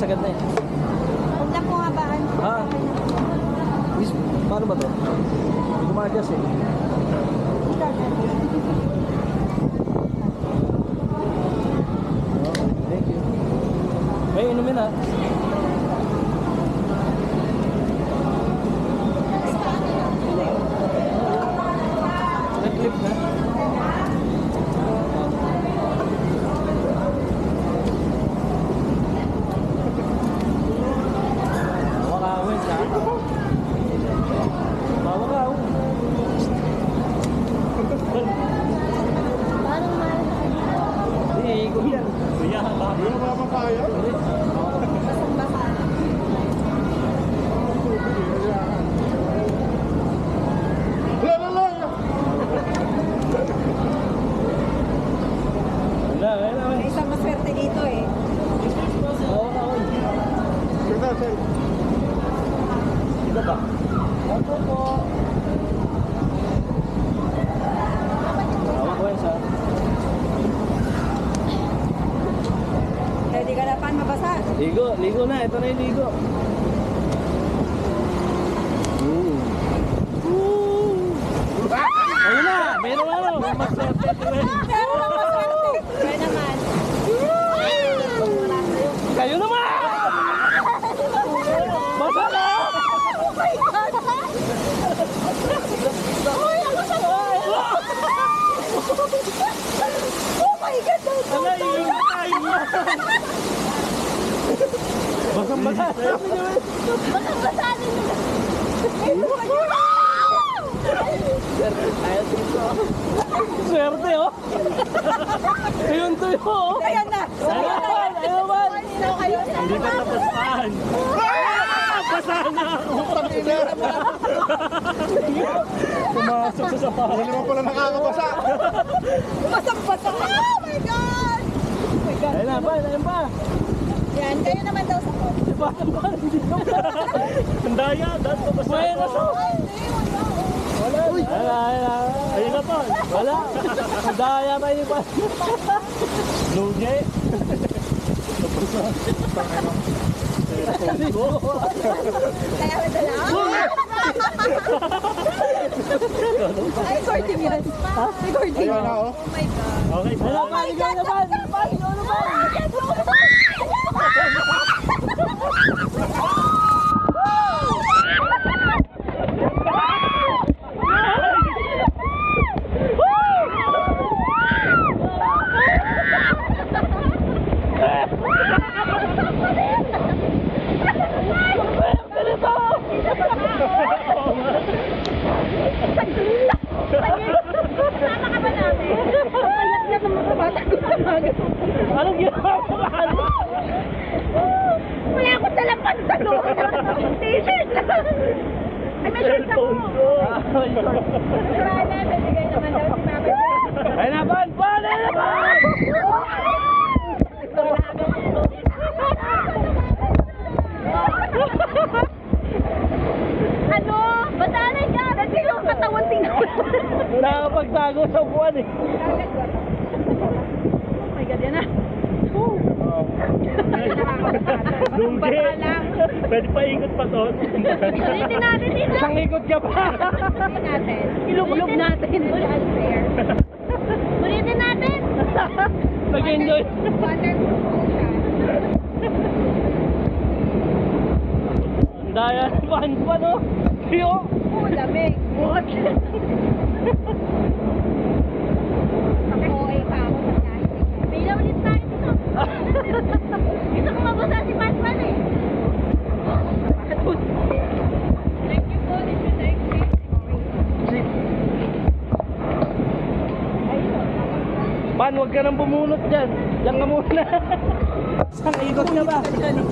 sagad na eh. Huwag na po habaan. Ah. Is, paano ba to? Gumagas eh. Oh, thank you. May inumin ha. Nag-clip na. Wakawin sa Bawakaw. Parang mahal. Hindi, ikot yan. Kuya, bakit? Ano ba kaya? Basang-basa. Wala. May isang maswerte dito eh. Bawakaw. Ito ba? Opo po. Bawakaw sa. Ready ka na pan mabasa? Ligo na. Ito na yung ligo. Ayun na, meron ano, maswerte ito eh. Pero lang maswerte. Kaya naman. Kayo naman! Basa na! Oh my God! Uy, ako sa Oh my God! Ala, yung tayo mo! Basang-basa! Basang-basa din nila. Swerte oh! Ayun to yun oh! Ayan na! Ayun man! Hindi pa tapos paan! Basa na ako! Pumasok sa sapahan! Hindi naman pala nakakabasa. Basang-basa! Oh my God! Oh my God! Ayun na pa! Ayun pa! Yan, kayo naman daw sa phone. Ang daya! Dahil pa basa ako! Wala! Ayun na pa! Wala! Ang daya pa yun pa! Lugi! Kaya madala. Ay, recording yan. Recording. Ayun na, oh. Oh my God. Okay, wala pa! Ikaw naman! Ikaw naman! Sama ka ba namin? Papayak na ng mga bata ko sa mga. Anong ginawa mo? Wala akong dalang pantalon. T-shirt lang. Ay, may shirt ako. Wala na, bibigay naman daw si Mama. Ay na, pan! Ay na, pan! Ano? Batalay ka! Kasi yung katawan tingnan. Nakakapagtago sa buwan eh. Oh my God, yan na. Lugi. Pwede pa ikot pa to. Ulitin natin dito. Isang ikot ka pa. Ulitin natin. Ilog natin. Wala unfair. Ulitin natin. Nag-enjoy. Waterproof ocean. Ang daya naman pa no. Siyo. Oh, lamig. What? Okay pa ako sa plastic. Bila ulit tayo dito. Dito ko mabasa si Pasman eh. Thank you po. Thank you. Pan, huwag ka nang bumunot dyan. Diyan ka muna. Isang ikot ka ba? Dyan eh.